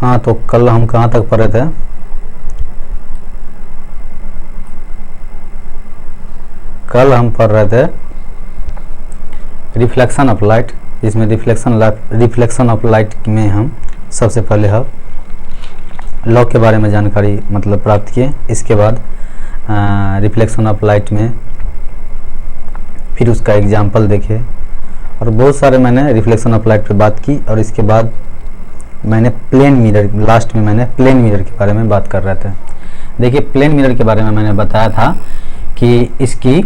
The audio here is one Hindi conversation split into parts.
हाँ, तो कल हम कहाँ तक पढ़ रहे थे? कल हम पढ़ रहे थे रिफ्लेक्शन ऑफ लाइट। इसमें रिफ्लेक्शन ऑफ लाइट में हम सबसे पहले हम लॉ के बारे में जानकारी मतलब प्राप्त किए। इसके बाद रिफ्लेक्शन ऑफ लाइट में फिर उसका एग्जाम्पल देखे और बहुत सारे मैंने रिफ्लेक्शन ऑफ लाइट पे बात की। और इसके बाद मैंने प्लेन मिरर, लास्ट में मैंने प्लेन मिरर के बारे में बात कर रहे थे। देखिए, प्लेन मिरर के बारे में मैंने बताया था कि इसकी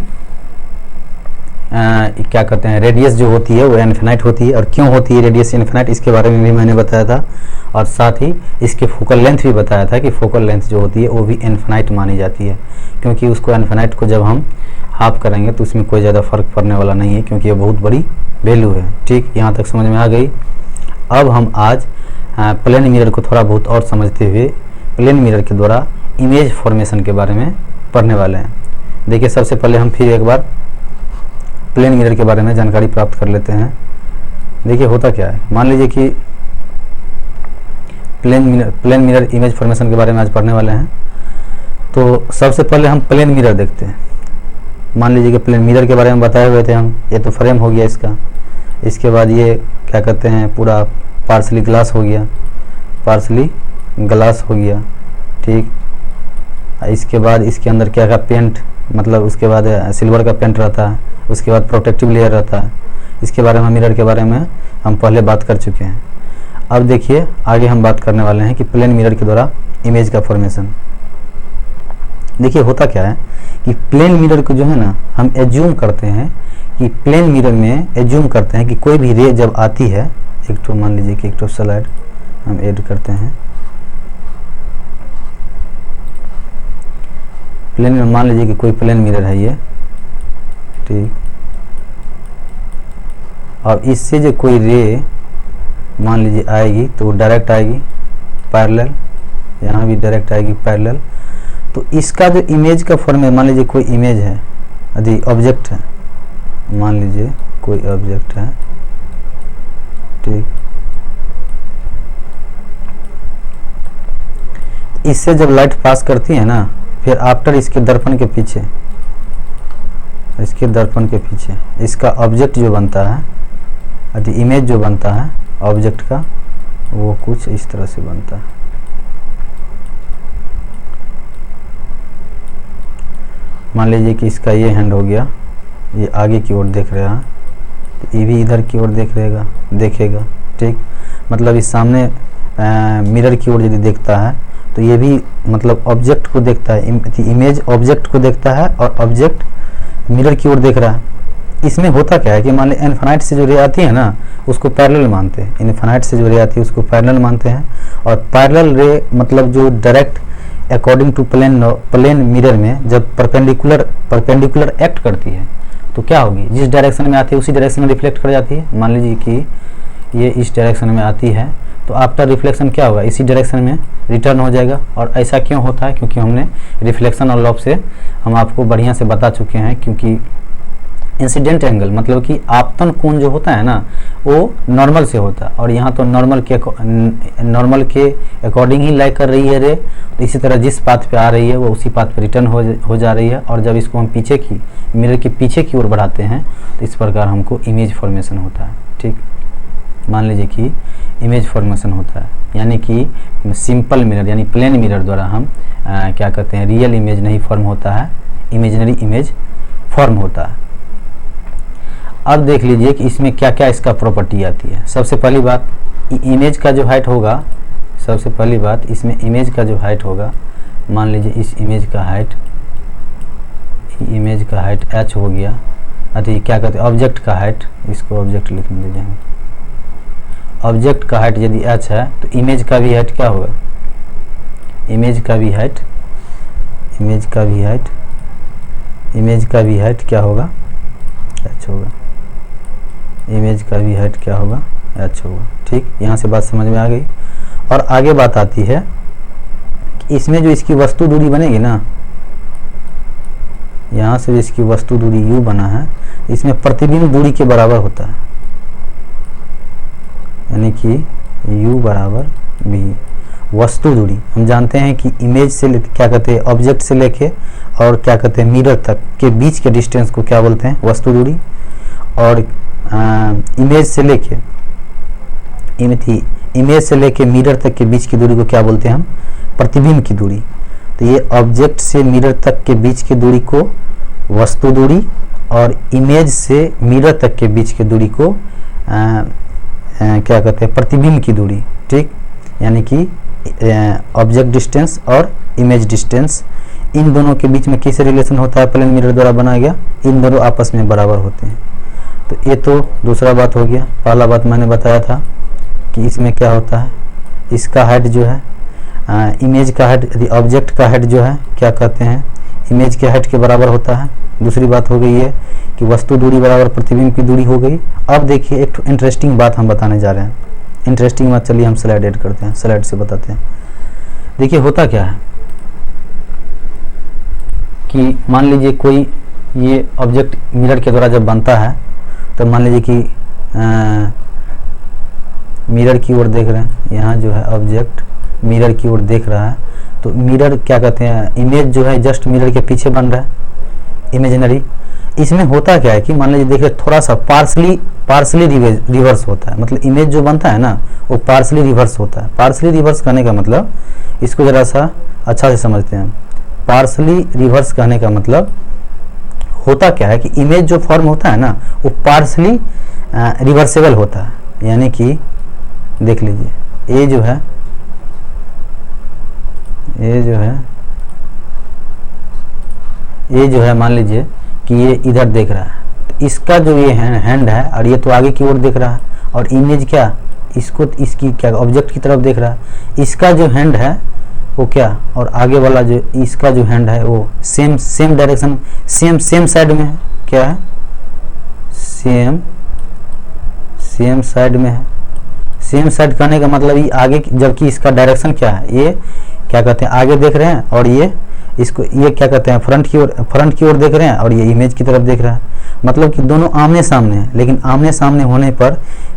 क्या कहते हैं, रेडियस जो होती है वो इन्फिनाइट होती है। और क्यों होती है रेडियस इन्फिनाइट, इसके बारे में भी मैंने बताया था। और साथ ही इसके फोकल लेंथ भी बताया था कि फोकल लेंथ जो होती है वो भी इन्फिनाइट मानी जाती है, क्योंकि उसको इन्फिनाइट को जब हम हाफ करेंगे तो उसमें कोई ज़्यादा फर्क पड़ने वाला नहीं है, क्योंकि ये बहुत बड़ी वैल्यू है। ठीक, यहाँ तक समझ में आ गई। अब हम आज प्लेन मिरर को थोड़ा बहुत और समझते हुए प्लेन मिरर के द्वारा इमेज फॉर्मेशन के बारे में पढ़ने वाले हैं। देखिए, सबसे पहले हम फिर एक बार प्लेन मिरर के बारे में जानकारी प्राप्त कर लेते हैं। देखिए, होता क्या है, मान लीजिए कि प्लेन मिरर इमेज फॉर्मेशन के बारे में आज पढ़ने वाले हैं। तो सबसे पहले हम प्लेन मिरर देखते हैं। मान लीजिए कि प्लेन मिरर के बारे में बताए हुए थे हम, ये तो फ्रेम हो गया इसका। इसके बाद ये क्या कहते हैं, पूरा पार्सली ग्लास हो गया, पार्सली ग्लास हो गया। ठीक, इसके बाद इसके अंदर क्या का पेंट, मतलब उसके बाद सिल्वर का पेंट रहता है। उसके बाद प्रोटेक्टिव लेयर रहता है। इसके बारे में मिरर के बारे में हम पहले बात कर चुके हैं। अब देखिए, आगे हम बात करने वाले हैं कि प्लेन मिरर के द्वारा इमेज का फॉर्मेशन। देखिए, होता क्या है कि प्लेन मिरर को जो है ना, हम एज्यूम करते हैं कि प्लेन मिरर में एज्यूम करते हैं कि कोई भी रे जब आती है, एक तो मान लीजिए कि एक तो स्लाइड हम ऐड करते हैं। प्लेन में मान लीजिए कि कोई प्लेन मिरर है ये, ठीक, और इससे जो कोई रे मान लीजिए आएगी तो वो डायरेक्ट आएगी पैरेलल, यहाँ भी डायरेक्ट आएगी पैरेलल। तो इसका जो इमेज का फॉर्मेट, मान लीजिए कोई इमेज है, यदि ऑब्जेक्ट है, मान लीजिए कोई ऑब्जेक्ट है, ठीक, इससे जब लाइट पास करती है ना, फिर आफ्टर इसके दर्पण के पीछे, इसके दर्पण के पीछे इसका ऑब्जेक्ट जो बनता है, यदि इमेज जो बनता है ऑब्जेक्ट का, वो कुछ इस तरह से बनता है। मान लीजिए कि इसका ये हैंड हो गया, ये आगे की ओर देख रहा है, तो ये भी इधर की ओर देखेगा। ठीक, मतलब इस सामने मिरर की ओर यदि देखता है तो ये भी मतलब ऑब्जेक्ट को देखता है, इमेज ऑब्जेक्ट को देखता है और ऑब्जेक्ट मिरर की ओर देख रहा है। इसमें होता क्या है कि मान लीजिए इन्फिनाइट से जो रे आती है ना, उसको पैरेलल मानते हैं। इन्फिनाइट से जो रे आती है उसको पैरेलल मानते हैं। और पैरेलल रे मतलब जो direct according to plane mirror में जब परपेंडिकुलर एक्ट करती है तो क्या होगी, जिस डायरेक्शन में आती है उसी डायरेक्शन में रिफ्लेक्ट कर जाती है। मान लीजिए कि ये इस डायरेक्शन में आती है तो आफ्टर रिफ्लेक्शन क्या होगा, इसी डायरेक्शन में रिटर्न हो जाएगा। और ऐसा क्यों होता है, क्योंकि हमने रिफ्लेक्शन और लॉ से हम आपको बढ़िया से बता चुके हैं। क्योंकि इंसिडेंट एंगल मतलब कि आपतन कोण जो होता है ना, वो नॉर्मल से होता है, और यहाँ तो नॉर्मल के अकॉर्डिंग ही लाई कर रही है रे। तो इसी तरह जिस पाथ पे आ रही है वो उसी पाथ पे रिटर्न हो जा रही है। और जब इसको हम पीछे की मिरर के पीछे की ओर बढ़ाते हैं तो इस प्रकार हमको इमेज फॉर्मेशन होता है। ठीक, मान लीजिए कि इमेज फॉर्मेशन होता है, यानी कि सिंपल मिरर यानी प्लेन मिरर द्वारा हम क्या कहते हैं, रियल इमेज नहीं फॉर्म होता है, इमेजिनरी इमेज फॉर्म होता है। अब देख लीजिए कि इसमें क्या क्या इसका प्रॉपर्टी आती है। सबसे पहली बात, इमेज का जो हाइट होगा, सबसे पहली बात इसमें इमेज का जो हाइट होगा, मान लीजिए इस इमेज का हाइट h हो गया। अरे क्या कहते हैं, ऑब्जेक्ट का हाइट, इसको ऑब्जेक्ट लिख लीजिए। ऑब्जेक्ट का हाइट यदि h है तो इमेज का भी हाइट क्या होगा, इमेज का भी हाइट क्या होगा, h होगा। इमेज का भी हाइट क्या होगा, h होगा। ठीक, यहाँ से बात समझ में आ गई। और आगे बात आती है कि इसमें जो इसकी वस्तु दूरी बनेगी ना, यहाँ से इसकी वस्तु दूरी u बना है, इसमें प्रतिबिंब दूरी के बराबर होता है, यानी कि u बराबर v। वस्तु दूरी। हम जानते हैं कि इमेज से क्या कहते हैं, ऑब्जेक्ट से लेके और क्या कहते हैं मिरर तक के बीच के डिस्टेंस को क्या बोलते हैं, वस्तु दूरी। और इमेज से लेके मिरर तक के बीच की दूरी को क्या बोलते हैं हम, प्रतिबिंब की दूरी। तो ये ऑब्जेक्ट से मिरर तक के बीच की दूरी को वस्तु दूरी और इमेज से मिरर तक के बीच की दूरी को क्या कहते हैं, प्रतिबिंब की दूरी। ठीक, यानी कि ऑब्जेक्ट डिस्टेंस और इमेज डिस्टेंस, इन दोनों के बीच में कैसे रिलेशन होता है, प्लेन मिरर द्वारा बनाया गया, इन दोनों आपस में बराबर होते हैं। तो ये तो दूसरा बात हो गया। पहला बात मैंने बताया था कि इसमें क्या होता है, इसका हेड जो है इमेज का हेड, ऑब्जेक्ट का हेड जो है क्या कहते हैं, इमेज के हेड के बराबर होता है। दूसरी बात हो गई है कि वस्तु दूरी बराबर प्रतिबिंब की दूरी हो गई। अब देखिए एक इंटरेस्टिंग बात हम बताने जा रहे हैं। इंटरेस्टिंग बात, चलिए हम स्लाइड ऐड करते हैं, स्लाइड से बताते हैं। देखिए होता क्या है कि मान लीजिए कोई ये ऑब्जेक्ट मिरर के द्वारा जब बनता है तो मान लीजिए कि मिरर की ओर देख रहे हैं, यहाँ जो है ऑब्जेक्ट मिरर की ओर देख रहा है। तो मिरर क्या कहते हैं, इमेज जो है जस्ट मिरर के पीछे बन रहा है, इमेजिनरी। इसमें होता क्या है कि मान लीजिए देखिए थोड़ा सा पार्सली रिवर्स होता है, मतलब इमेज जो बनता है ना वो पार्सली रिवर्स होता है। पार्सली रिवर्स करने का मतलब, इसको ज़रा सा अच्छा से समझते हैं। पार्सली रिवर्स कहने का मतलब होता क्या है कि इमेज जो फॉर्म होता है ना वो पार्सली रिवर्सेबल होता है। यानी कि देख लीजिए ये जो है मान लीजिए कि ये इधर देख रहा है, तो इसका जो ये हैंड है और ये तो आगे की ओर देख रहा है, और इमेज क्या इसकी क्या ऑब्जेक्ट की तरफ देख रहा है। इसका जो हैंड है वो क्या, और आगे वाला जो इसका जो हैंड है वो सेम डायरेक्शन, सेम साइड में है। क्या है, सेम साइड में है। सेम साइड करने का मतलब ये आगे, जबकि इसका डायरेक्शन क्या है, ये क्या कहते हैं आगे देख रहे हैं, और ये इसको ये क्या कहते हैं फ्रंट की ओर देख रहे हैं, और ये इमेज की तरफ देख रहा है। मतलब कि दोनों आमने सामने हैं, लेकिन आमने सामने होने पर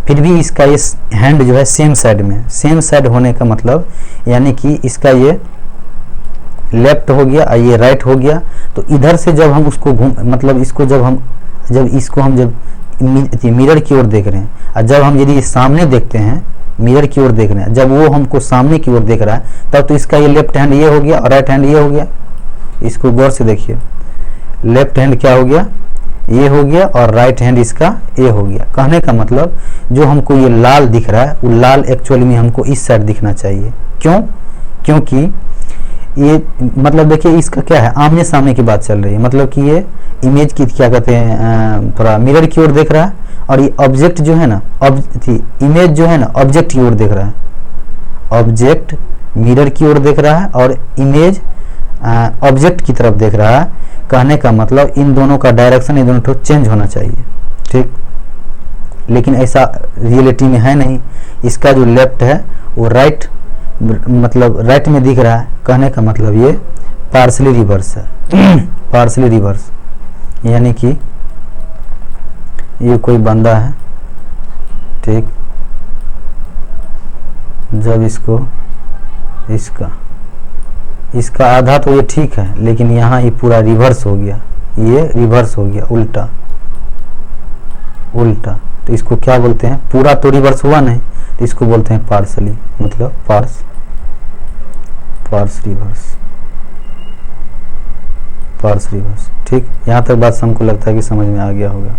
फिर भी इसका ये हैंड जो है सेम साइड में। सेम साइड होने का मतलब यानी कि इसका ये लेफ्ट हो गया और ये राइट हो गया। तो इधर से जब हम उसको मतलब इसको जब हम मिरर की ओर देख रहे हैं, और जब हम यदि सामने देखते हैं, मिरर की ओर देख रहे हैं, जब वो हमको सामने की ओर देख रहा है, तब तो इसका ये लेफ्ट हैंड ये हो गया और राइट हैंड ये हो गया। इसको गौर से देखिए, लेफ्ट हैंड क्या हो गया, ये हो गया, और राइट हैंड इसका ये हो गया। कहने का मतलब जो हमको ये लाल दिख रहा है वो लाल एक्चुअली में हमको इस साइड दिखना चाहिए। क्यों, क्योंकि ये मतलब देखिए इसका क्या है, आमने सामने की बात चल रही है। मतलब कि ये इमेज की क्या कहते हैं थोड़ा मिरर की ओर देख रहा है, और ये ऑब्जेक्ट जो है ना, इमेज जो है ना ऑब्जेक्ट की ओर देख रहा है। ऑब्जेक्ट मिरर की ओर देख रहा है और इमेज ऑब्जेक्ट की तरफ देख रहा है। कहने का मतलब इन दोनों का डायरेक्शन, इन दोनों को चेंज होना चाहिए। ठीक, लेकिन ऐसा रियलिटी में है नहीं। इसका जो लेफ्ट है वो राइट, मतलब राइट में दिख रहा है। कहने का मतलब ये पार्सली रिवर्स है। पार्सली रिवर्स यानी कि ये कोई बंदा है, ठीक, जब इसका आधा तो ये ठीक है, लेकिन यहाँ ये पूरा रिवर्स हो गया, ये रिवर्स हो गया, उल्टा। तो इसको क्या बोलते हैं, पूरा तो रिवर्स हुआ नहीं, तो इसको बोलते हैं पार्सली, मतलब पार्स रिवर्स। ठीक, यहाँ तक बात हमको लगता है कि समझ में आ गया होगा।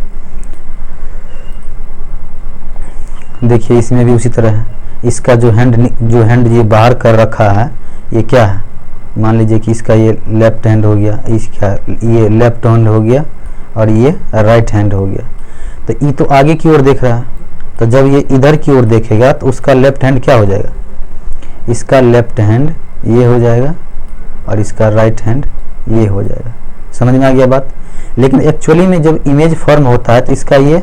देखिए इसमें भी उसी तरह है। इसका जो हैंड ये बाहर कर रखा है, ये क्या है, मान लीजिए कि इसका ये लेफ्ट हैंड हो गया, इसका ये लेफ्ट हैंड हो गया और ये राइट हैंड हो गया। तो ये तो आगे की ओर देख रहा है, तो जब ये इधर की ओर देखेगा तो उसका लेफ्ट हैंड क्या हो जाएगा, इसका लेफ्ट हैंड ये हो जाएगा और इसका राइट हैंड ये हो जाएगा। समझ में आ गया बात। लेकिन एक्चुअली में जब इमेज फॉर्म होता है तो इसका ये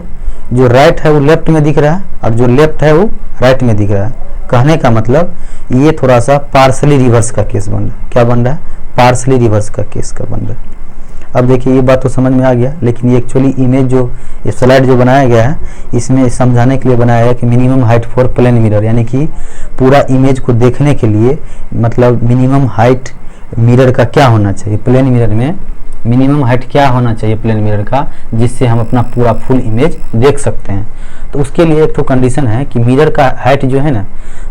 जो राइट है वो लेफ्ट में दिख रहा है और जो लेफ्ट है वो राइट में दिख रहा है। कहने का मतलब ये थोड़ा सा पार्सली रिवर्स का केस बन रहा है। क्या बन रहा है, पार्सली रिवर्स का केस का बन रहा है। अब देखिए ये बात तो समझ में आ गया, लेकिन ये एक्चुअली इमेज जो ये स्लाइड जो बनाया गया है इसमें समझाने के लिए बनाया है कि minimum height for plane mirror, यानी कि पूरा इमेज को देखने के लिए मतलब मिनिमम हाइट मिरर का क्या होना चाहिए, प्लेन मिरर में मिनिमम हाइट क्या होना चाहिए प्लेन मिरर का, जिससे हम अपना पूरा फुल इमेज देख सकते हैं। तो उसके लिए एक तो कंडीशन है कि मिरर का हाइट जो है ना,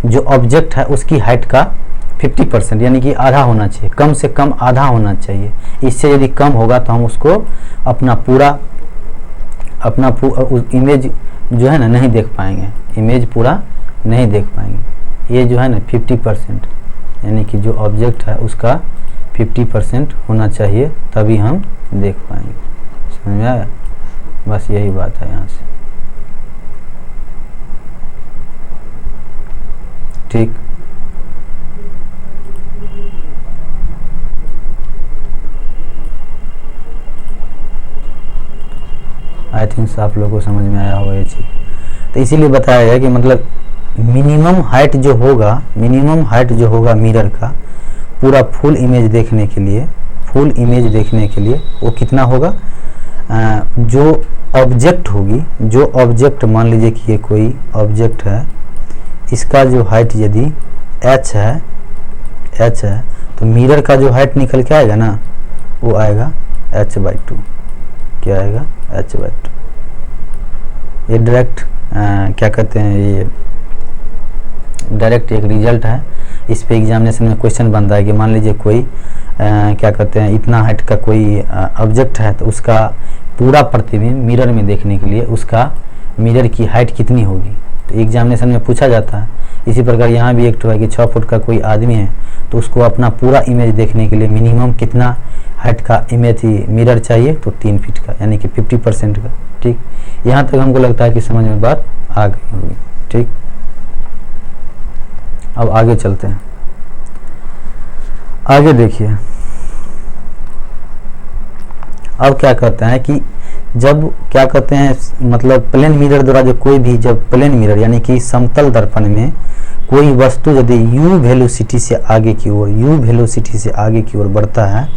जो ऑब्जेक्ट है उसकी हाइट का 50% यानी कि आधा होना चाहिए, कम से कम आधा होना चाहिए। इससे यदि कम होगा तो हम उसको अपना इमेज जो है ना नहीं देख पाएंगे, इमेज पूरा नहीं देख पाएंगे। ये जो है ना 50% यानी कि जो ऑब्जेक्ट है उसका 50% होना चाहिए, तभी हम देख पाएंगे। समझ में आया? बस यही बात है यहाँ से। ठीक, आई थिंक आप लोगों को समझ में आया होगा ये चीज़। तो इसीलिए बताया गया कि मतलब मिनिमम हाइट जो होगा मिरर का पूरा फुल इमेज देखने के लिए वो कितना होगा, जो ऑब्जेक्ट मान लीजिए कि ये कोई ऑब्जेक्ट है, इसका जो हाइट यदि h है तो मिरर का जो हाइट निकल के आएगा ना वो आएगा h/2। क्या आएगा? h/2। ये डायरेक्ट क्या कहते हैं, ये डायरेक्ट एक रिजल्ट है। इस पे एग्जामिनेशन में क्वेश्चन बनता है कि मान लीजिए कोई क्या कहते हैं इतना हाइट का कोई ऑब्जेक्ट है, तो उसका पूरा प्रतिबिंब मिरर में देखने के लिए उसका मिरर की हाइट कितनी होगी, तो एग्जामिनेशन में पूछा जाता है। इसी प्रकार यहाँ भी एक तो है कि 6 फुट का कोई आदमी है तो उसको अपना पूरा इमेज देखने के लिए मिनिमम कितना हाइट का इमेज मिरर चाहिए, तो 3 फीट का यानी कि 50% का। ठीक, यहाँ तक हमको लगता है कि समझ में बात आ गई होगी। ठीक, अब आगे चलते हैं। आगे देखिए, अब क्या कहते हैं कि जब क्या कहते हैं मतलब प्लेन मिरर द्वारा जो कोई भी जब प्लेन मिरर यानी कि समतल दर्पण में कोई वस्तु यदि u वेलोसिटी से आगे की ओर बढ़ता है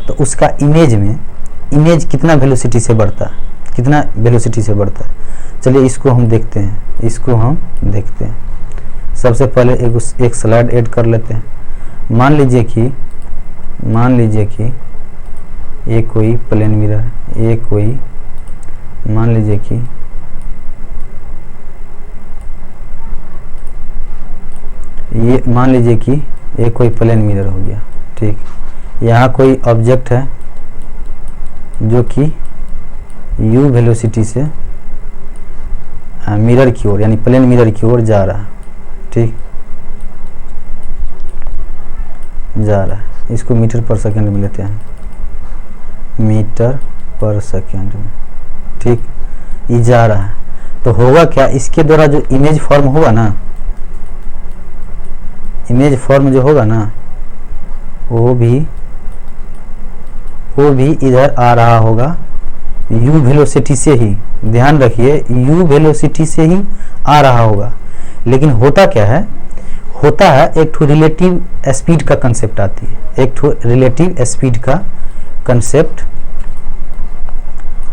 तो उसका इमेज कितना वेलोसिटी से बढ़ता है, चलिए इसको हम देखते हैं। सबसे पहले एक स्लाइड ऐड कर लेते हैं। मान लीजिए कि ये कोई प्लेन मिरर, मान लीजिए कि ये कोई प्लेन मिरर हो गया। ठीक, यहाँ कोई ऑब्जेक्ट है जो कि u वेलोसिटी से मिरर की ओर यानी प्लेन मिरर की ओर जा रहा है। ठीक, जा रहा है, इसको मीटर पर सेकंड में लेते हैं, मीटर पर सेकंड में। ठीक, ये जा रहा है तो होगा क्या, इसके द्वारा जो इमेज फॉर्म होगा ना, जो होगा ना वो भी इधर आ रहा होगा u वेलोसिटी से ही। ध्यान रखिए u वेलोसिटी से ही आ रहा होगा, लेकिन होता क्या है, एक ठो रिलेटिव स्पीड का कंसेप्ट आती है,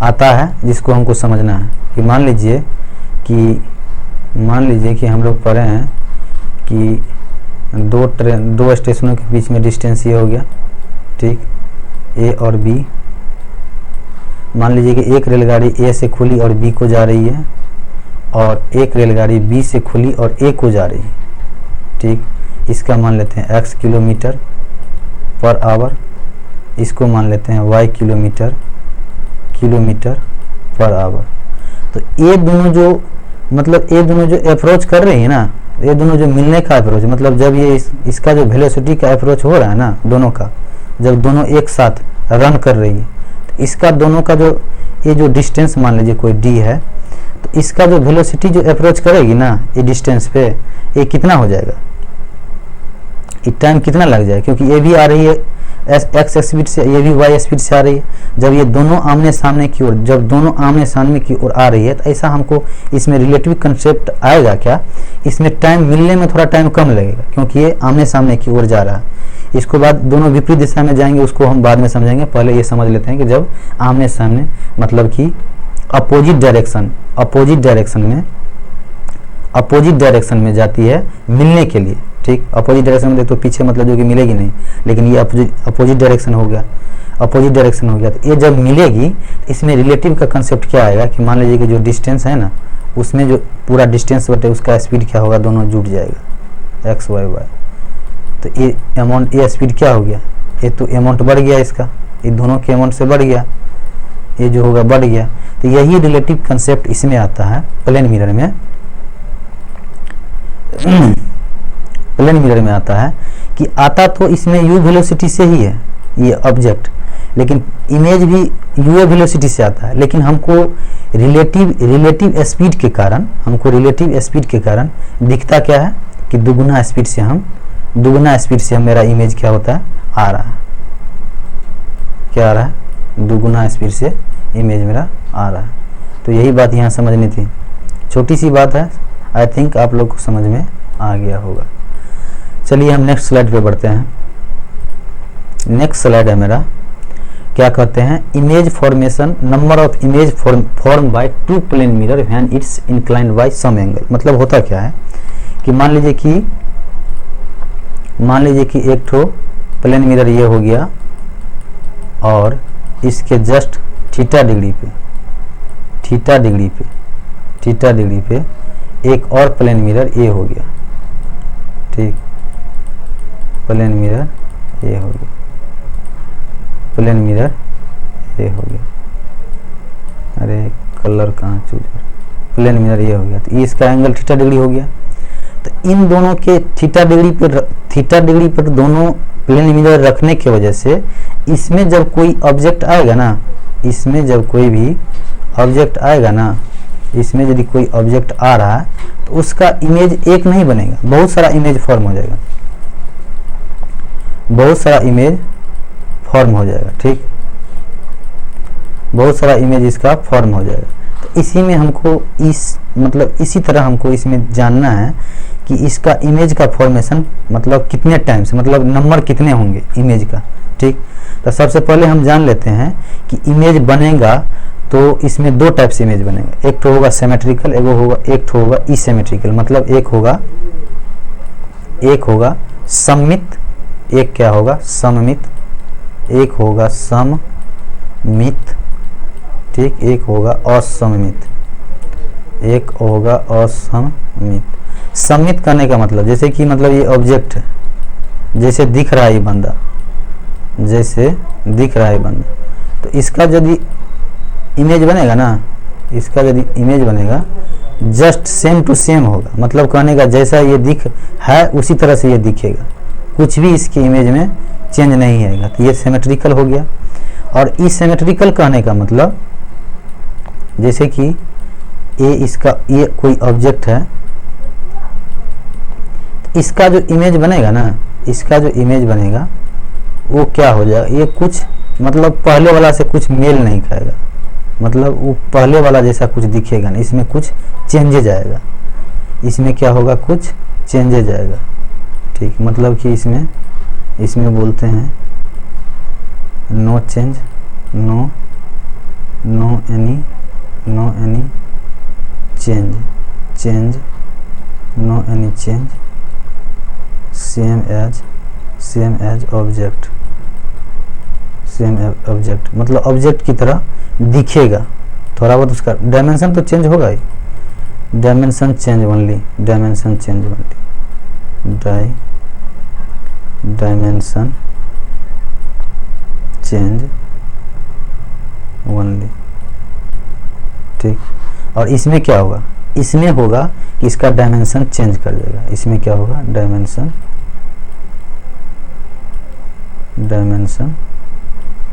आता है जिसको हमको समझना है कि मान लीजिए कि हम लोग पढ़े हैं कि दो स्टेशनों के बीच में डिस्टेंस ये हो गया। ठीक, ए और बी। मान लीजिए कि एक रेलगाड़ी ए से खुली और बी को जा रही है और एक रेलगाड़ी बी से खुली और ए को जा रही है। ठीक, इसका मान लेते हैं x किलोमीटर पर आवर, इसको मान लेते हैं y किलोमीटर पर आवर। तो ये दोनों जो अप्रोच कर रही है ना, ये दोनों जो मिलने का अप्रोच मतलब जब ये इसका जो वेलोसिटी का अप्रोच हो रहा है ना दोनों का, जब दोनों एक साथ रन कर रही है तो इसका दोनों का जो ये जो डिस्टेंस मान लीजिए कोई d है, तो इसका जो वेलोसिटी जो अप्रोच करेगी ना ये डिस्टेंस पे, ये कितना हो जाएगा, ये टाइम कितना लग जाएगा, क्योंकि ये भी आ रही है एक्स स्पीड से, ये भी वाई स्पीड से आ रही है। जब ये दोनों आमने सामने की ओर, जब दोनों आमने सामने की ओर आ रही है तो ऐसा हमको इसमें रिलेटिव कंसेप्ट आएगा क्या, इसमें टाइम मिलने में थोड़ा टाइम कम लगेगा क्योंकि ये आमने सामने की ओर जा रहा है। इसको बाद दोनों विपरीत दिशा में जाएंगे, उसको हम बाद में समझेंगे, पहले ये समझ लेते हैं कि जब आमने सामने मतलब कि अपोजिट डायरेक्शन में जाती है मिलने के लिए, ठीक। अपोजिट डायरेक्शन में देखो पीछे मतलब जो कि मिलेगी नहीं, लेकिन ये अपोजिट डायरेक्शन हो गया, तो ये जब मिलेगी तो इसमें रिलेटिव का कंसेप्ट क्या आएगा कि मान लीजिए कि जो डिस्टेंस है ना, उसमें जो पूरा डिस्टेंस बटे उसका स्पीड क्या होगा, दोनों जुट जाएगा एक्स वाई वाई। तो ये अमाउंट, ये स्पीड क्या हो गया, ये तो अमाउंट बढ़ गया इसका, ये दोनों के अमाउंट से बढ़ गया, ये जो होगा बढ़ गया। तो यही रिलेटिव कंसेप्ट इसमें आता है प्लेन मिरर में। प्लेन मिरर में आता है कि आता तो इसमें u वेलोसिटी से ही है ये ऑब्जेक्ट, लेकिन इमेज भी u वेलोसिटी से आता है, लेकिन हमको रिलेटिव स्पीड के कारण दिखता क्या है कि दुगुना स्पीड से हम मेरा इमेज क्या होता है, आ रहा है, क्या आ रहा है, दुगुना स्पीड से इमेज मेरा आ रहा है। तो यही बात यहाँ समझनी थी, छोटी सी बात है, आई थिंक आप लोग को समझ में आ गया होगा। चलिए हम नेक्स्ट स्लाइड पे बढ़ते हैं। नेक्स्ट स्लाइड है मेरा, क्या कहते हैं, image formation, number of image form by two plane mirror when it's inclined by some angle. मतलब होता क्या है कि मान लीजिए कि एक ठो प्लेन मिरर ये हो गया और इसके जस्ट थीटा डिग्री पे एक और प्लेन मिरर ए हो गया, ठीक, प्लेन मिरर ए हो गया, अरे कलर कहाँ चूज, प्लेन मिरर ये हो गया, तो इसका एंगल थीटा डिग्री हो गया। तो इन दोनों के थीटा डिग्री पर दोनों प्लेन मिरर रखने की वजह से इसमें जब कोई ऑब्जेक्ट आएगा ना, इसमें यदि कोई ऑब्जेक्ट आ रहा है तो उसका इमेज एक नहीं बनेगा, बहुत सारा इमेज फॉर्म हो जाएगा, ठीक, बहुत सारा इमेज इसका फॉर्म हो जाएगा। तो इसी में हमको इसी तरह हमको इसमें जानना है कि इसका इमेज का फॉर्मेशन मतलब कितने टाइम से, मतलब नंबर कितने होंगे इमेज का, ठीक। तो सबसे पहले हम जान लेते हैं कि इमेज बनेगा तो इसमें दो टाइप से इमेज बनेगा, एक तो होगा सिमेट्रिकल, एक तो होगा इसिमेट्रिकल। मतलब एक होगा सममित, एक क्या होगा सममित, एक होगा सममित, ठीक, एक होगा असममित। सममित करने का मतलब जैसे कि मतलब ये ऑब्जेक्ट है, जैसे दिख रहा है ये बंदा, तो इसका यदि इमेज बनेगा ना, जस्ट सेम टू सेम होगा, मतलब कहने का जैसा ये दिख है उसी तरह से ये दिखेगा, कुछ भी इसकी इमेज में चेंज नहीं आएगा। तो ये सिमेट्रिकल हो गया। और इसिमेट्रिकल कहने का मतलब जैसे कि ये कोई ऑब्जेक्ट है, इसका जो इमेज बनेगा वो क्या हो जाएगा, ये कुछ मतलब पहले वाला से कुछ मेल नहीं खाएगा, मतलब वो पहले वाला जैसा कुछ दिखेगा नहीं, इसमें कुछ चेंजेज आएगा, इसमें क्या होगा, कुछ चेंजेज आएगा, ठीक। मतलब कि इसमें बोलते हैं no change, no any change, no any change, same as object, मतलब ऑब्जेक्ट की तरह दिखेगा, थोड़ा बहुत उसका डायमेंशन तो चेंज होगा ही, dimension change only, dimension change only, ठीक। और इसमें क्या होगा, इसमें होगा कि इसका डायमेंशन चेंज कर देगा, इसमें क्या होगा, डायमेंशन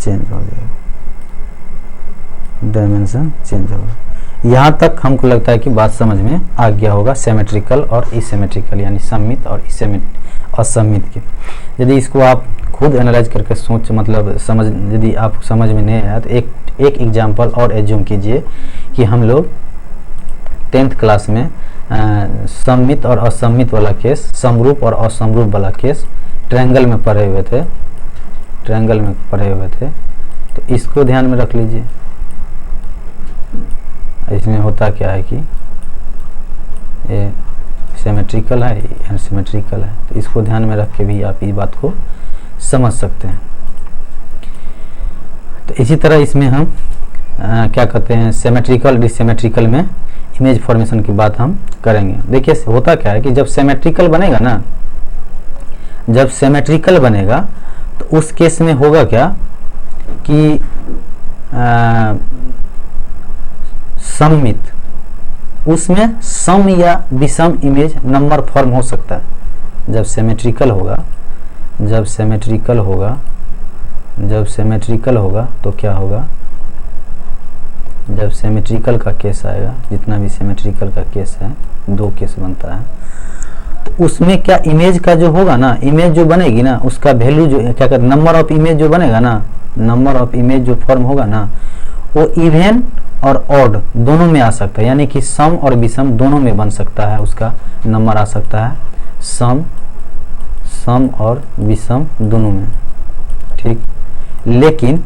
चेंज हो जाएगा, डायमेंशन चेंज होगा। यहाँ तक हमको लगता है कि बात समझ में आ गया होगा सिमेट्रिकल और इसिमेट्रिकल, यानी सममित और असममित की। यदि इसको आप खुद एनालाइज करके सोच मतलब समझ, यदि आप समझ में नहीं आया तो एक एग्जाम्पल और एज्यूम कीजिए कि हम लोग 10th क्लास में सममित और असममित वाला केस, समरूप और असमरूप वाला केस ट्रायंगल में पढ़े हुए थे, तो इसको ध्यान में रख लीजिए। इसमें होता क्या है कि ये सिमेट्रिकल है, अनसिमेट्रिकल है, तो इसको ध्यान में रख के भी आप इस बात को समझ सकते हैं। तो इसी तरह इसमें हम क्या कहते हैं, सिमेट्रिकल डिसिमेट्रिकल में इमेज फॉर्मेशन की बात हम करेंगे। देखिए होता क्या है कि जब सिमेट्रिकल बनेगा ना, जब सिमेट्रिकल बनेगा तो उस केस में होगा क्या कि सममित, उसमें सम या विषम इमेज नंबर फॉर्म हो सकता है। जब सिमेट्रिकल होगा तो क्या होगा, जब सिमेट्रिकल का केस आएगा, जितना भी सिमेट्रिकल का केस है, दो केस बनता है, तो उसमें क्या इमेज का जो होगा ना, इमेज जो बनेगी ना, उसका वैल्यू जो क्या कहते हैं, नंबर ऑफ इमेज जो बनेगा ना, नंबर ऑफ इमेज जो फॉर्म होगा ना, वो इवन और ऑड दोनों में आ सकता है, यानी कि सम और विषम दोनों में बन सकता है, उसका नंबर आ सकता है सम और विषम दोनों में, ठीक। लेकिन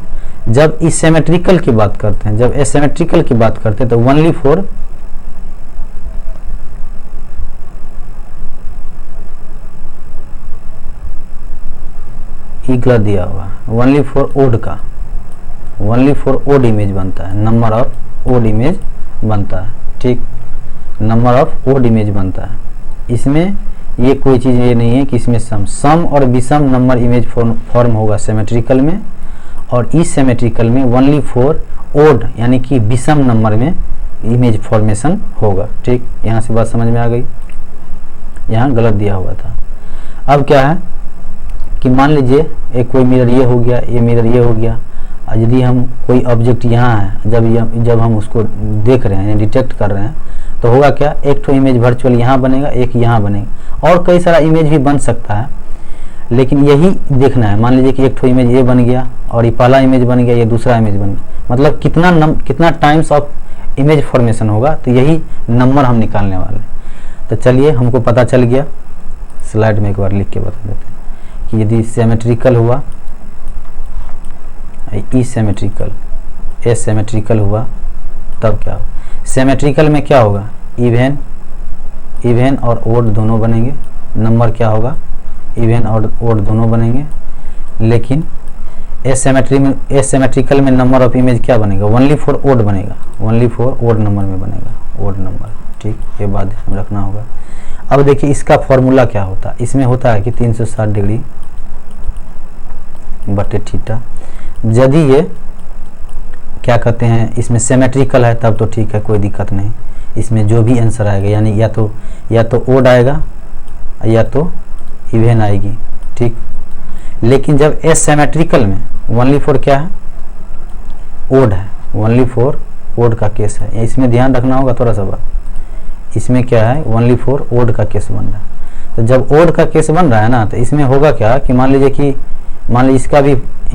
जब एसिमेट्रिकल की बात करते हैं, जब एसिमेट्रिकल की बात करते हैं तो ओनली फॉर गलत दिया हुआ, ओनली फॉर ओड का, ओनली फॉर ओड इमेज बनता है, नंबर ऑफ ओड इमेज बनता है, ठीक, नंबर ऑफ ओड इमेज बनता है। इसमें ये कोई चीज़ ये नहीं है कि इसमें सम और विषम नंबर इमेज फॉर्म होगा सिमेट्रिकल में, और इस सिमेट्रिकल में ओनली फॉर ओड यानी कि विषम नंबर में इमेज फॉर्मेशन होगा, ठीक। यहाँ से बात समझ में आ गई, यहाँ गलत दिया हुआ था। अब क्या है कि मान लीजिए एक कोई मिरर ये हो गया, ये मिरर ये हो गया, और यदि हम कोई ऑब्जेक्ट यहाँ है, जब हम उसको देख रहे हैं, डिटेक्ट कर रहे हैं, तो होगा क्या, एक तो इमेज वर्चुअल यहाँ बनेगा, एक यहाँ बनेगा, और कई सारा इमेज भी बन सकता है, लेकिन यही देखना है। मान लीजिए कि एक तो इमेज ये बन गया, और ये पहला इमेज बन गया, ये दूसरा इमेज बन गया, मतलब कितना टाइम्स ऑफ इमेज फॉर्मेशन होगा, तो यही नंबर हम निकालने वाले हैं। तो चलिए हमको पता चल गया, स्लाइड में एक बार लिख के बता देते हैं कि यदि सिमेट्रिकल हुआ, एसिमेट्रिकल हुआ, तब क्या होगा। सिमेट्रिकल में क्या होगा, इवन और ओड दोनों बनेंगे, नंबर क्या होगा, इवन और ओड दोनों बनेंगे। लेकिन एसिमेट्रिकल में नंबर ऑफ इमेज क्या बनेगा, ओनली फॉर ओड बनेगा, ओनली फॉर ओड नंबर में बनेगा, ओड नंबर, ठीक। ये बात ध्यान रखना होगा। अब देखिए इसका फॉर्मूला क्या होता है, इसमें होता है कि 360 डिग्री बटे थीटा। यदि ये क्या कहते हैं, इसमें सिमेट्रिकल है तब तो ठीक है, कोई दिक्कत नहीं, इसमें जो भी आंसर आएगा, यानी या तो ओड आएगा या तो इवन आएगी, ठीक। लेकिन जब एसिमेट्रिकल में ओनली फॉर क्या है, ओड है, ओनली फॉर ओड का केस है, इसमें ध्यान रखना होगा थोड़ा सा बात। इसमें क्या है, ओनली फॉर ओड का केस बन रहा है। तो जब ओड का केस बन रहा है ना, तो इसमें होगा क्या कि मान लीजिए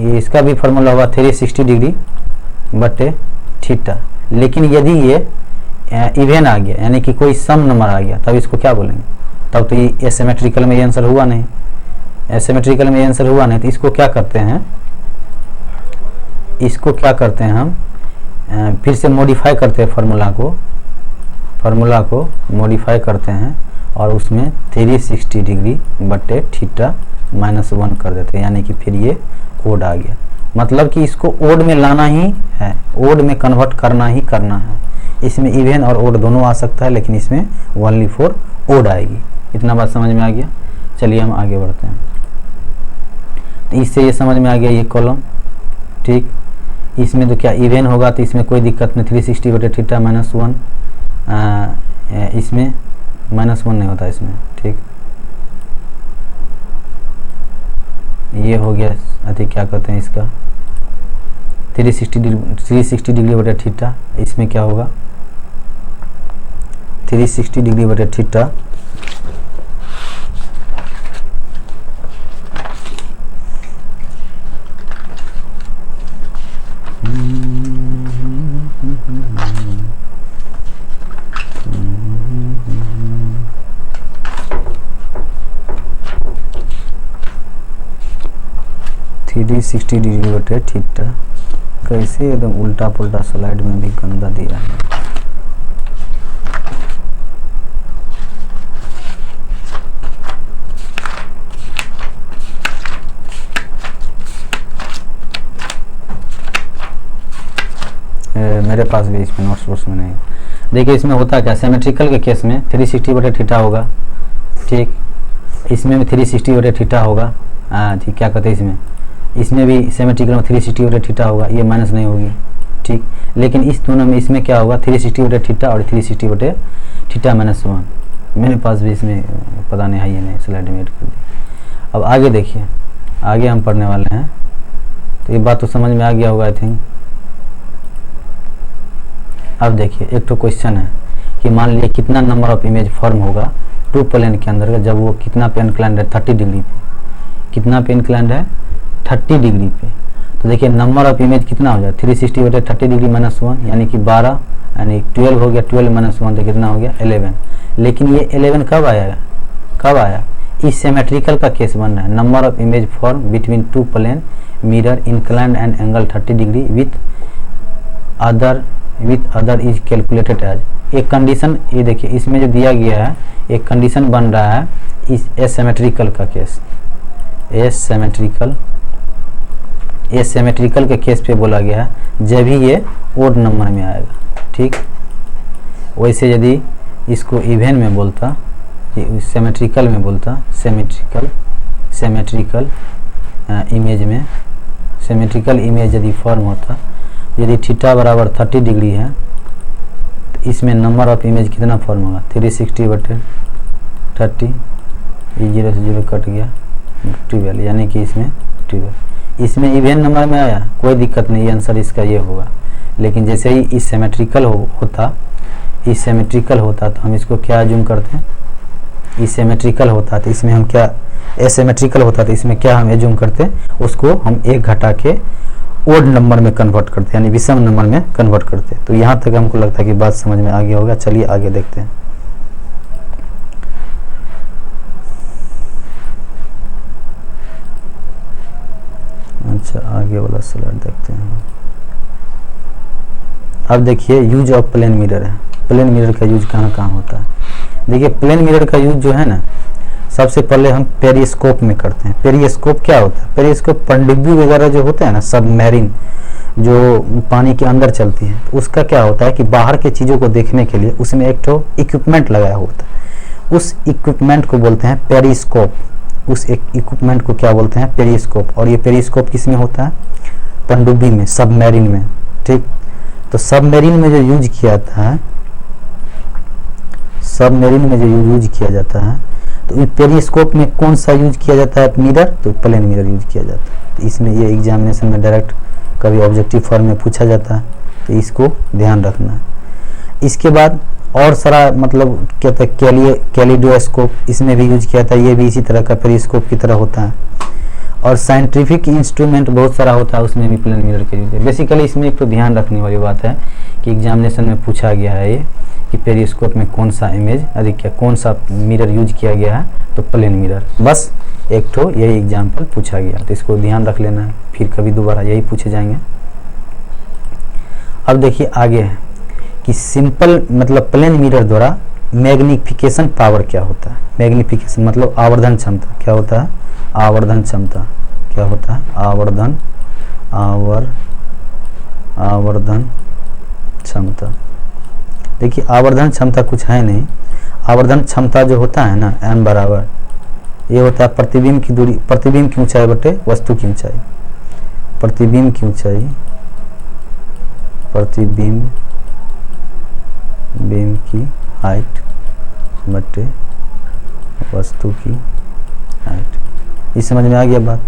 इसका भी फॉर्मूला होगा 360 डिग्री बटे थीटा। लेकिन यदि ये इवन आ गया, यानी कि कोई सम नंबर आ गया, तब इसको क्या बोलेंगे, तब तो ये एसिमेट्रिकल में ये आंसर हुआ नहीं, एसिमेट्रिकल में ये आंसर हुआ नहीं। तो इसको क्या करते हैं, हम फिर से मॉडिफाई करते हैं, फार्मूला को मॉडिफाई करते हैं, और उसमें 360 डिग्री बटे थीटा -1 कर देते हैं, यानी कि फिर ये ओड आ गया। मतलब कि इसको ओड में लाना ही है, ओड में कन्वर्ट करना ही करना है। इसमें इवन और ओड दोनों आ सकता है, लेकिन इसमें ओनली फॉर ओड आएगी। इतना बात समझ में आ गया। चलिए हम आगे बढ़ते हैं। तो इससे ये समझ में आ गया ये कॉलम, ठीक। इसमें तो क्या इवन होगा, तो इसमें कोई दिक्कत नहीं, 360 बटे थीटा -1, इसमें -1 नहीं होता इसमें, ठीक। ये हो गया अति क्या कहते हैं इसका 360 डिग्री बटे थीटा। इसमें क्या होगा, 360 डिग्री बटे थीटा थ्री 60 डिग्री बटे थीटा। कैसे एकदम उल्टा पुल्टा स्लाइड में भी गंदा दिया है। मेरे पास भी इसमें नोट्स में नहीं। देखिए इसमें होता क्या, सिमेट्रिकल के केस में 360 बटे थीटा होगा, ठीक। इसमें भी 360 बटे थीटा होगा, हाँ ठीक। क्या कहते हैं इसमें भी सिमेट्रिकल में 360 बटे थीटा होगा, ये माइनस नहीं होगी, ठीक। लेकिन इस दोनों में इसमें क्या होगा, 360 बटे थीटा और 360 बटे थीटा -1। मेरे पास भी इसमें पता नहीं है, ये नहीं स्लाइड में ऐड कर दी। अब आगे देखिए, आगे हम पढ़ने वाले हैं, तो ये बात तो समझ में आ गया होगा आई थिंक। अब देखिए एक तो क्वेश्चन है कि मान लीजिए कितना नंबर ऑफ इमेज फॉर्म होगा टू प्लेन के अंदर, जब वो कितना पे इंक्लाइंड है 30 डिग्री पे, कितना पे इंक्लाइंड है 30 डिग्री पे। तो देखिए नंबर ऑफ इमेज कितना हो जाए 360 बटे 30 डिग्री -1 यानी कि 12, यानी 12 हो गया, 12 -1 तो कितना हो गया 11। लेकिन ये 11 कब आया, कब आया, इस सिमेट्रिकल का केस बन रहा है। Number of image form between two plane mirror inclined and angle 30 degree with other is calculated as. एक कंडीशन, ये देखिए इसमें जो दिया गया है एक कंडीशन बन रहा है इस एसिमेट्रिकल का केस, एसिमेट्रिकल के केस पे बोला गया है जब भी ये ओड नंबर में आएगा, ठीक। वैसे यदि इसको इवन में बोलता, सिमेट्रिकल में बोलता, सिमेट्रिकल इमेज में, सिमेट्रिकल इमेज यदि फॉर्म होता, यदि थीटा बराबर 30 डिग्री है तो इसमें नंबर ऑफ इमेज कितना फॉर्म होगा 360 बटे 30, ये 0 से 0 कट गया 12, यानी कि इसमें 12। इसमें इवन नंबर में आया कोई दिक्कत नहीं, आंसर इसका ये होगा। लेकिन जैसे ही इस सिमेट्रिकल होता तो हम इसको क्या अज्यूम करते हैं, इस सिमेट्रिकल होता तो इसमें हम क्या, एसिमेट्रिकल होता तो इसमें क्या हम अज्यूम करते हैं, उसको हम एक घटा के ओड नंबर में कन्वर्ट करते हैं, यानी विषम नंबर में कन्वर्ट करते हैं। तो यहाँ तक हमको लगता है कि बात समझ में आ गया होगा। चलिए आगे देखते हैं। अच्छा आगे वाला स्लाइड देखते हैं। अब देखिए यूज ऑफ प्लेन मिरर है। प्लेन मिरर का यूज कहाँ कहाँ होता है। देखिए प्लेन मिरर का यूज जो है ना, सबसे पहले हम पेरिस्कोप में करते हैं। पेरिस्कोप क्या होता है, पेरिस्कोप पनडुब्बी वगैरह जो होते हैं ना, सबमरीन जो पानी के अंदर चलती है, तो उसका क्या होता है कि बाहर के चीज़ों को देखने के लिए उसमें एक तो इक्विपमेंट लगाया होता है, उस इक्विपमेंट को बोलते हैं पेरिस्कोप। उस एक इक्विपमेंट को क्या बोलते हैं, पेरिस्कोप। और ये पेरिस्कोप किस में होता है, पनडुब्बी में, सबमरीन में, ठीक। तो सबमरीन में जो यूज किया जाता है, सबमरीन में जो यूज किया जाता है, तो पेरिस्कोप में कौन सा यूज किया जाता है मिरर, तो प्लेन मिरर यूज किया जाता है। तो इसमें ये एग्जामिनेशन में डायरेक्ट कभी ऑब्जेक्टिव फॉर्म में पूछा जाता है, तो इसको ध्यान रखना है। इसके बाद और सारा मतलब कहते हैं कैलिडोस्कोप, इसमें भी यूज किया जाता है, ये भी इसी तरह का पेरिस्कोप की तरह होता है। और साइंटिफिक इंस्ट्रूमेंट बहुत सारा होता है, उसमें भी प्लेन मिरर का यूज है। बेसिकली इसमें एक तो ध्यान रखने वाली बात है कि एग्जामिनेशन में पूछा गया है ये कि पेरिस्कोप में कौन सा इमेज अधिक क्या, कौन सा मिरर यूज किया गया है, तो प्लेन मिरर। बस एक तो यही एग्जाम्पल पूछा गया, तो इसको ध्यान रख लेना है, फिर कभी दोबारा यही पूछे जाएंगे। अब देखिए आगे है कि सिंपल मतलब प्लेन मिरर द्वारा मैग्निफिकेशन पावर क्या होता है। मैग्निफिकेशन मतलब आवर्धन क्षमता क्या होता है, आवर्धन क्षमता क्या होता है, आवर्धन क्षमता। देखिए आवर्धन क्षमता कुछ है नहीं, आवर्धन क्षमता जो होता है ना, m बराबर ये होता है प्रतिबिंब की दूरी, प्रतिबिंब की ऊंचाई बटे वस्तु की ऊंचाई, प्रतिबिंब की ऊंचाई, प्रतिबिंब की हाइट बटे वस्तु की हाइट। इस समझ में आ गया बात।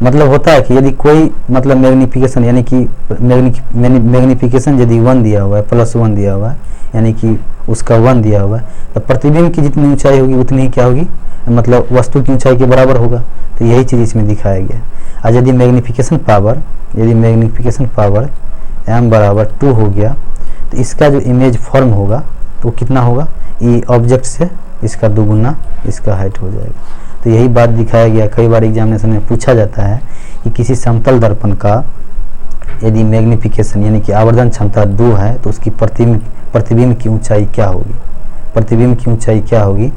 मतलब होता है कि यदि कोई मतलब मैग्निफिकेशन यानी कि मैग्निफिकेशन यदि 1 दिया हुआ है, +1 दिया हुआ है, यानी कि उसका 1 दिया हुआ है, तो प्रतिबिंब की जितनी ऊंचाई होगी उतनी ही क्या होगी, मतलब वस्तु की ऊंचाई के बराबर होगा। तो यही चीज़ इसमें दिखाया गया। और यदि मैग्नीफिकेशन पावर m बराबर 2 हो गया तो इसका जो इमेज फॉर्म होगा तो कितना होगा, ये ऑब्जेक्ट से इसका 2 गुना इसका हाइट हो जाएगा। तो यही बात दिखाया गया। कई बार एग्जामिनेशन में पूछा जाता है कि किसी समतल दर्पण का यदि मैग्नीफिकेशन यानी कि आवर्धन क्षमता 2 है तो उसकी प्रतिबिंब की ऊंचाई क्या होगी, प्रतिबिंब की ऊंचाई क्या होगी।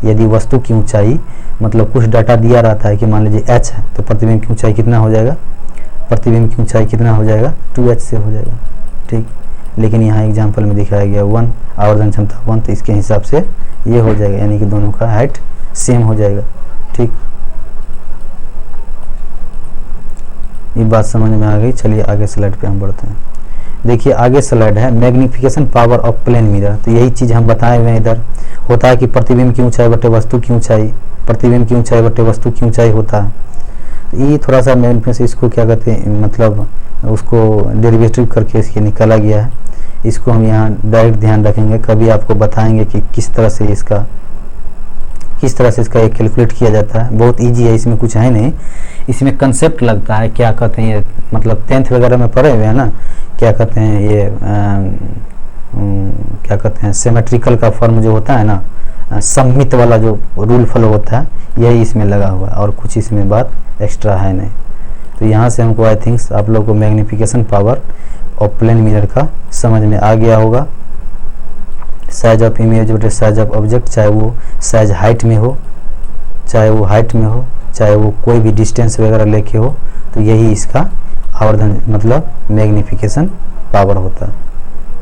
यदि वस्तु की ऊंचाई मतलब कुछ डाटा दिया रहता है कि मान लीजिए h है तो प्रतिबिंब की ऊंचाई कितना हो जाएगा, प्रतिबिंब की ऊंचाई कितना हो जाएगा, 2h से हो जाएगा। ठीक, लेकिन यहाँ एग्जाम्पल में दिखाया गया 1, आवर्धन क्षमता 1, तो इसके हिसाब से ये हो जाएगा, यानी कि दोनों का हाइट सेम हो जाएगा। ठीक, ये बात समझ में आ गई। चलिए आगे स्लाइड पे हम बढ़ते हैं। देखिए आगे स्लाइड है magnification power of plane mirror. तो यही चीज़ हम बताए हुए हैं। इधर होता है कि प्रतिबिंब की ऊंचाई बटे वस्तु की ऊंचाई, प्रतिबिंब की ऊंचाई बटे वस्तु की ऊंचाई होता है। तो ये थोड़ा सा मैग्नीफिकेशन इसको क्या कहते हैं, मतलब उसको डेरिवेटिव करके इसके निकाला गया है। इसको हम यहाँ डायरेक्ट ध्यान रखेंगे, कभी आपको बताएंगे कि किस तरह से इसका एक कैलकुलेट किया जाता है। बहुत इजी है, इसमें कुछ है नहीं, इसमें कंसेप्ट लगता है। क्या कहते हैं ये, मतलब 10th वगैरह में पढ़े हुए हैं ना, क्या कहते हैं ये क्या कहते हैं सिमेट्रिकल का फॉर्म जो होता है ना, सममित वाला जो रूल फॉलो होता है, यही इसमें लगा हुआ है और कुछ इसमें बात एक्स्ट्रा है नहीं। तो यहाँ से हमको आई थिंक्स आप लोग को मैग्नीफिकेशन पावर और प्लेन मिरर का समझ में आ गया होगा। साइज ऑफ इमेज बटे साइज ऑफ ऑब्जेक्ट, चाहे वो साइज हाइट में हो, चाहे वो कोई भी डिस्टेंस वगैरह लेके हो, तो यही इसका आवर्धन मतलब मैग्नीफिकेशन पावर होता है।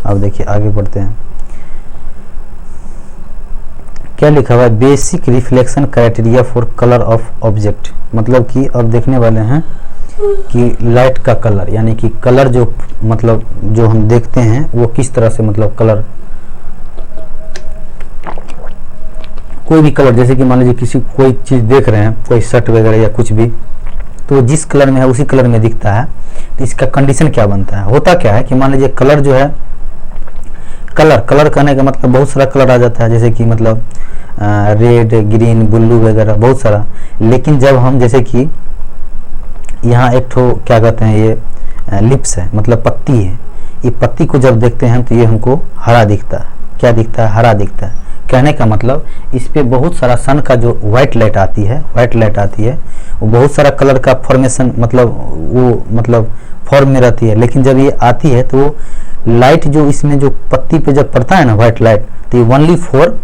अब देखिए आगे बढ़ते हैं। क्या लिखा हुआ है, basic reflection criteria for colour of object. मतलब कि अब देखने वाले हैं कि लाइट का कलर, यानी कि कलर जो मतलब जो हम देखते हैं वो किस तरह से, मतलब कलर कोई भी कलर, जैसे कि मान लीजिए कोई चीज़ देख रहे हैं, कोई शर्ट वगैरह या कुछ भी, तो जिस कलर में है उसी कलर में दिखता है। तो इसका कंडीशन क्या बनता है, होता क्या है कि मान लीजिए कलर जो है, कलर कहने का मतलब बहुत सारा कलर आ जाता है, जैसे कि मतलब रेड, ग्रीन, ब्लू वगैरह बहुत सारा। लेकिन जब हम जैसे कि यहाँ एक ठो क्या कहते हैं ये लिप्स है, मतलब पत्ती है, ये पत्ती को जब देखते हैं तो ये हमको हरा दिखता है। क्या दिखता है, हरा दिखता है। कहने का मतलब इस पे बहुत सारा सन का जो व्हाइट लाइट आती है, वो बहुत सारा कलर का फॉर्मेशन मतलब फॉर्म में रहती है। लेकिन जब ये आती है तो लाइट जो इसमें जो पत्ती पे जब पड़ता है ना व्हाइट लाइट, तो ये ओनली फॉर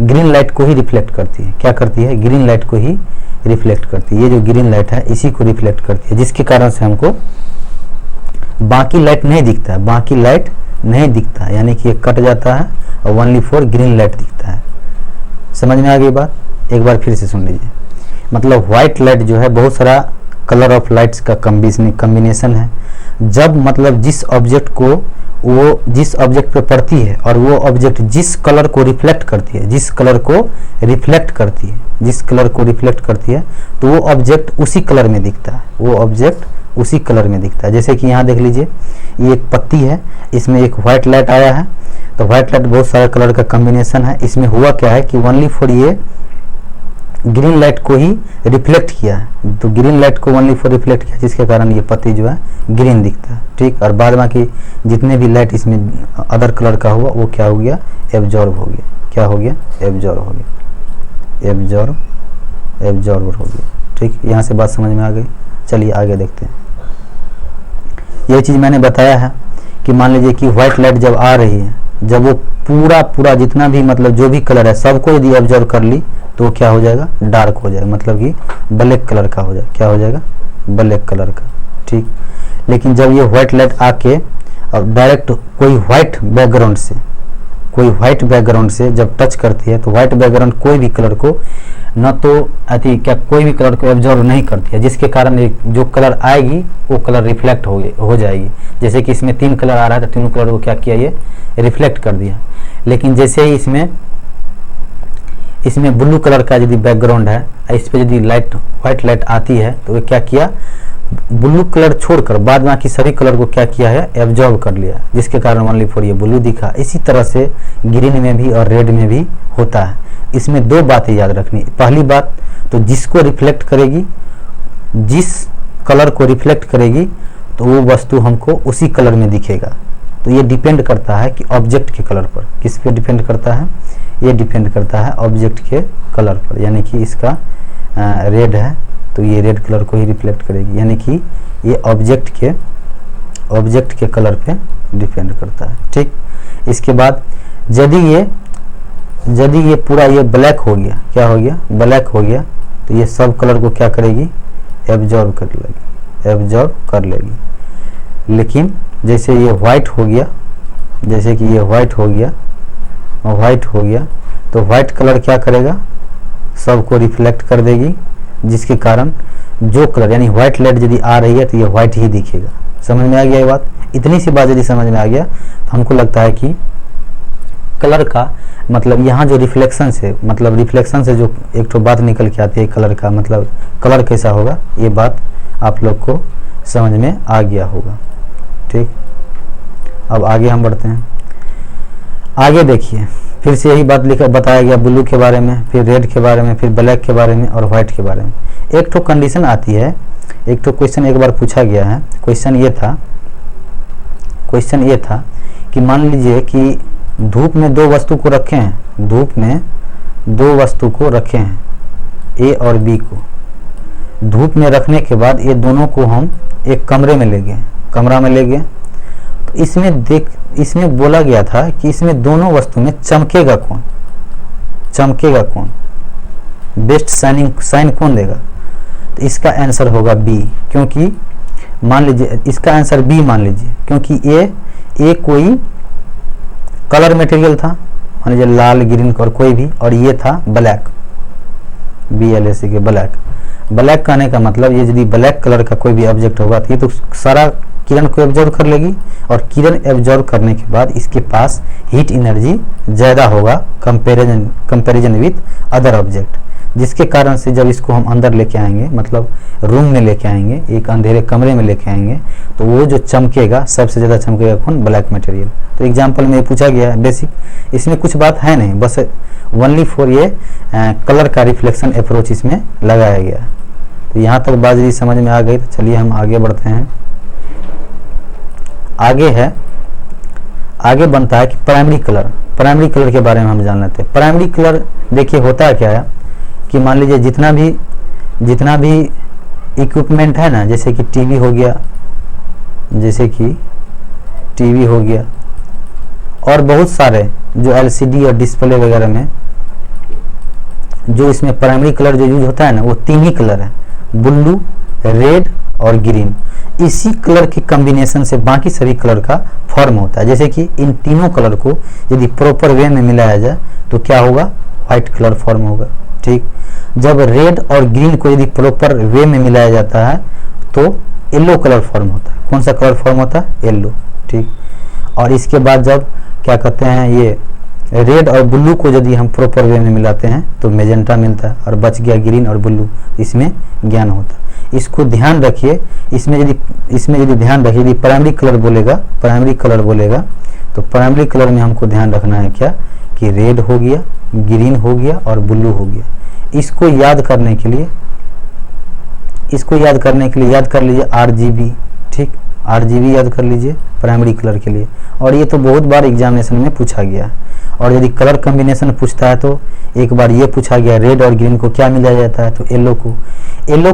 ग्रीन लाइट को ही रिफ्लेक्ट करती है। क्या करती है, ग्रीन लाइट को ही रिफ्लेक्ट करती है। ये जो ग्रीन लाइट है इसी को रिफ्लेक्ट करती है, जिसके कारण से हमको बाकी लाइट नहीं दिखता है, यानी कि ये कट जाता है और ओनली फॉर ग्रीन लाइट दिखता है। समझ में आ गई बात, एक बार फिर से सुन लीजिए। मतलब व्हाइट लाइट जो है बहुत सारा कलर ऑफ लाइट्स का कम्बिनेशन है। जब मतलब जिस ऑब्जेक्ट पे पड़ती है और वो ऑब्जेक्ट जिस कलर को रिफ्लेक्ट करती है, तो वो ऑब्जेक्ट उसी कलर में दिखता है। जैसे कि यहाँ देख लीजिए, ये एक पत्ती है, इसमें एक व्हाइट लाइट आया है, तो व्हाइट लाइट बहुत सारे कलर का कॉम्बिनेशन है। इसमें हुआ क्या है कि ओनली फॉर ये ग्रीन लाइट को ही रिफ्लेक्ट किया है, तो ग्रीन लाइट को ओनली फॉर रिफ्लेक्ट किया, जिसके कारण ये पत्ती जो है ग्रीन दिखता है। ठीक, और बाद बाकी जितने भी लाइट इसमें अदर कलर का हुआ वो क्या हो गया, एब्जॉर्ब हो गया। क्या हो गया, एब्जॉर्ब हो गया। ठीक, यहाँ से बात समझ में आ गई। चलिए आगे देखते हैं। ये चीज़ मैंने बताया है कि मान लीजिए कि व्हाइट लाइट जब आ रही है, जब वो पूरा जितना भी मतलब जो भी कलर है सबको यदि ऑब्जर्व कर ली तो वो क्या हो जाएगा, डार्क हो जाएगा, मतलब कि ब्लैक कलर का हो जाएगा। क्या हो जाएगा, ब्लैक कलर का। ठीक, लेकिन जब ये व्हाइट लाइट आके और डायरेक्ट कोई व्हाइट बैकग्राउंड से जब टच करती है, तो व्हाइट बैकग्राउंड कोई भी कलर को कोई भी कलर को एब्जॉर्व नहीं करती है, जिसके कारण जो कलर आएगी वो कलर रिफ्लेक्ट हो जाएगी। जैसे कि इसमें 3 कलर आ रहा है तो तीनों कलर को क्या किया, ये रिफ्लेक्ट कर दिया। लेकिन जैसे ही इसमें ब्लू कलर का यदि बैकग्राउंड है, इस पे यदि व्हाइट लाइट आती है, तो वो क्या किया, ब्लू कलर छोड़कर बाद बाकी सभी कलर को क्या किया है, एब्जॉर्ब कर लिया, जिसके कारण ओनली फॉर ये ब्लू दिखा। इसी तरह से ग्रीन में भी और रेड में भी होता है। इसमें दो बातें याद रखनी। पहली बात तो जिसको रिफ्लेक्ट करेगी, जिस कलर को रिफ्लेक्ट करेगी तो वो वस्तु हमको उसी कलर में दिखेगा। तो ये डिपेंड करता है कि ऑब्जेक्ट के कलर पर। किस पे डिपेंड करता है, ये डिपेंड करता है ऑब्जेक्ट के कलर पर। यानी कि इसका रेड है तो ये रेड कलर को ही रिफ्लेक्ट करेगी, यानी कि ये ऑब्जेक्ट के कलर पे डिपेंड करता है। ठीक, इसके बाद यदि ये पूरा ये ब्लैक हो गया, क्या हो गया, ब्लैक हो गया, तो ये सब कलर को क्या करेगी, एब्जॉर्ब कर लेगी। लेकिन जैसे ये वाइट हो गया, जैसे कि ये वाइट हो गया तो वाइट कलर क्या करेगा, सबको रिफ्लेक्ट कर देगी, जिसके कारण जो कलर यानी व्हाइट लाइट यदि आ रही है तो ये व्हाइट ही दिखेगा। समझ में आ गया ये बात? इतनी सी बात यदि समझ में आ गया तो हमको लगता है कि कलर का मतलब यहाँ जो रिफ्लेक्शन से, मतलब रिफ्लेक्शन से जो एक तो बात निकल के आती है कलर का, मतलब कलर कैसा होगा, ये बात आप लोग को समझ में आ गया होगा। ठीक, अब आगे हम बढ़ते हैं। आगे देखिए, फिर से यही बात बताया गया ब्लू के बारे में, फिर रेड के बारे में, फिर ब्लैक के बारे में और व्हाइट के बारे में। एक तो कंडीशन आती है, एक तो क्वेश्चन एक बार पूछा गया है। क्वेश्चन ये था कि मान लीजिए कि धूप में दो वस्तु को रखे हैं, धूप में दो वस्तु को रखे हैं, ए और बी को। धूप में रखने के बाद ये दोनों को हम एक कमरा में ले गए। तो इसमें बोला गया था कि इसमें दोनों वस्तु में चमकेगा कौन, बेस्ट साइन कौन देगा। तो इसका आंसर होगा बी, क्योंकि मान लीजिए इसका आंसर बी मान लीजिए, क्योंकि ए कोई कलर मटेरियल था, मान लीजिए लाल, ग्रीन और कोई भी, और ये था ब्लैक, BLAC के ब्लैक कहने का मतलब ये यदि ब्लैक कलर का कोई भी ऑब्जेक्ट होगा तो ये तो सारा किरण को एब्जॉर्ब कर लेगी, और किरण एब्जॉर्ब करने के बाद इसके पास हीट एनर्जी ज़्यादा होगा कंपैरिजन विथ अदर ऑब्जेक्ट, जिसके कारण से जब इसको हम अंदर लेके आएंगे, मतलब रूम में लेके आएंगे, एक अंधेरे कमरे में लेके आएंगे, तो वो जो चमकेगा, सबसे ज़्यादा चमकेगा कौन, ब्लैक मटेरियल। तो एग्जाम्पल में ये पूछा गया है बेसिक, इसमें कुछ बात है नहीं, बस ओनली फॉर ये कलर का रिफ्लेक्शन अप्रोच इसमें लगाया गया है। तो यहाँ तक बात यदि समझ में आ गई तो चलिए हम आगे बढ़ते हैं। आगे बनता है कि प्राइमरी कलर के बारे में हम जान लेते हैं। प्राइमरी कलर देखिए होता क्या है कि मान लीजिए जितना भी इक्विपमेंट है ना, जैसे कि टीवी हो गया और बहुत सारे जो LCD और डिस्प्ले वगैरह में जो इसमें प्राइमरी कलर जो यूज होता है ना, वो तीन ही कलर है, ब्लू, रेड और ग्रीन। इसी कलर के कॉम्बिनेशन से बाकी सभी कलर का फॉर्म होता है। जैसे कि इन तीनों कलर को यदि प्रॉपर वे में मिलाया जाए तो क्या होगा, व्हाइट कलर फॉर्म होगा। ठीक, जब रेड और ग्रीन को यदि प्रॉपर वे में मिलाया जाता है तो येलो कलर फॉर्म होता है। कौन सा कलर फॉर्म होता है, येलो। ठीक, और इसके बाद जब क्या कहते हैं, ये रेड और ब्लू को यदि हम प्रॉपर वे में मिलाते हैं तो मेजेंटा मिलता है, और बच गया ग्रीन और ब्लू, इसमें ज्ञान होता है। इसको ध्यान रखिए, इसमें यदि ध्यान रखिए, यदि प्राइमरी कलर बोलेगा तो प्राइमरी कलर में हमको ध्यान रखना है क्या, कि रेड हो गया, ग्रीन हो गया और ब्लू हो गया। इसको याद करने के लिए याद कर लीजिए RGB। ठीक, RGB याद कर लीजिए प्राइमरी कलर के लिए, और ये तो बहुत बार एग्जामिनेशन में पूछा गया। और यदि कलर कॉम्बिनेशन पूछता है तो एक बार ये पूछा गया, रेड और ग्रीन को क्या मिलाया जाता है, तो येलो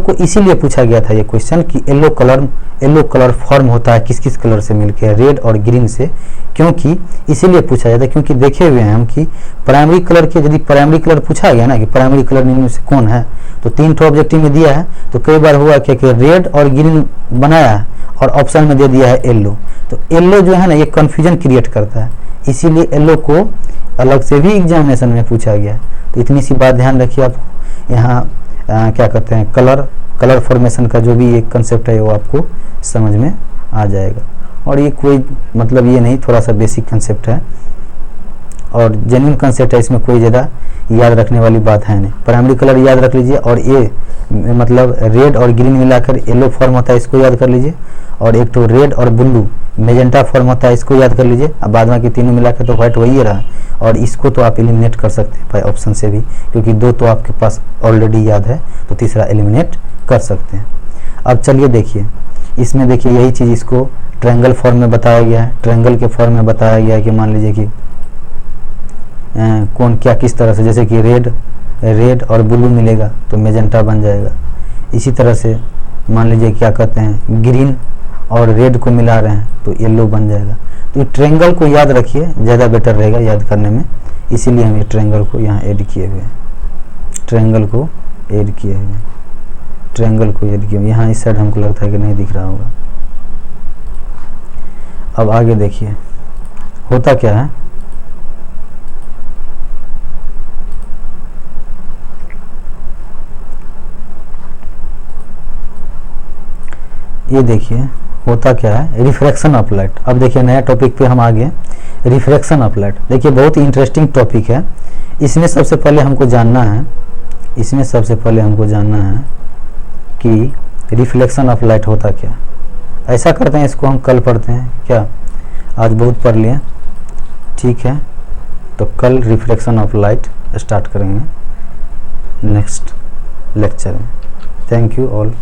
को इसीलिए पूछा गया था ये क्वेश्चन कि येलो कलर फॉर्म होता है किस किस कलर से मिलकर, रेड और ग्रीन से। क्योंकि इसीलिए पूछा जाता है क्योंकि देखे हुए हैं हम कि प्राइमरी कलर के, यदि प्राइमरी कलर पूछा गया ना कि प्राइमरी कलर निम्न से कौन है, तो 3 ठो ऑब्जेक्टिव में दिया है, तो कई बार हुआ क्या कि रेड और ग्रीन बनाया है और ऑप्शन में दे दिया है येलो। तो येलो जो है ना, ये कन्फ्यूजन क्रिएट करता है, इसीलिए येलो को अलग से भी एग्जामिनेशन में पूछा गया। तो इतनी सी बात ध्यान रखिए। आप यहाँ क्या कहते हैं, कलर फॉर्मेशन का जो भी एक कंसेप्ट है वो आपको समझ में आ जाएगा। और ये कोई मतलब ये नहीं, थोड़ा सा बेसिक कंसेप्ट है और जेन्युइन कंसेप्ट है, इसमें कोई ज़्यादा याद रखने वाली बात है नहीं। प्राइमरी कलर याद रख लीजिए, और ये मतलब रेड और ग्रीन मिलाकर येलो फॉर्म होता है, इसको याद कर लीजिए। और एक तो रेड और ब्लू मेजेंटा फॉर्म होता है, इसको याद कर लीजिए। अब बाद बाकी तीनों मिलाकर तो व्हाइट वही रहा। और इसको तो आप एलिमिनेट कर सकते हैं बाय ऑप्शन से भी, क्योंकि दो तो आपके पास ऑलरेडी याद है, तो तीसरा एलिमिनेट कर सकते हैं। अब चलिए देखिए, इसमें देखिए यही चीज़ इसको ट्रायंगल फॉर्म में बताया गया है। ट्रायंगल के फॉर्म में बताया गया है कि मान लीजिए कि कौन क्या किस तरह से, जैसे कि रेड और ब्लू मिलेगा तो मेजेंटा बन जाएगा। इसी तरह से मान लीजिए क्या कहते हैं, ग्रीन और रेड को मिला रहे हैं तो येलो बन जाएगा। तो ये ट्रायंगल को याद रखिए, ज़्यादा बेटर रहेगा याद करने में, इसीलिए हम ये ट्रायंगल को यहाँ ऐड किए हुए हैं। ट्रायंगल को ऐड किए हुए हैं, ट्रायंगल को ऐड किए हुए। यहाँ इस साइड हमको लगता है कि नहीं दिख रहा होगा। अब आगे देखिए होता क्या है, ये देखिए होता क्या है, रिफ्रैक्शन ऑफ लाइट। अब देखिए नया टॉपिक पे हम आ गए, रिफ्रैक्शन ऑफ लाइट। देखिए बहुत ही इंटरेस्टिंग टॉपिक है। इसमें सबसे पहले हमको जानना है, कि रिफ्लेक्शन ऑफ लाइट होता क्या। ऐसा करते हैं, इसको हम कल पढ़ते हैं क्या, आज बहुत पढ़ लिए, ठीक है। तो कल रिफ्लेक्शन ऑफ लाइट स्टार्ट करेंगे नेक्स्ट लेक्चर में। Thank you all.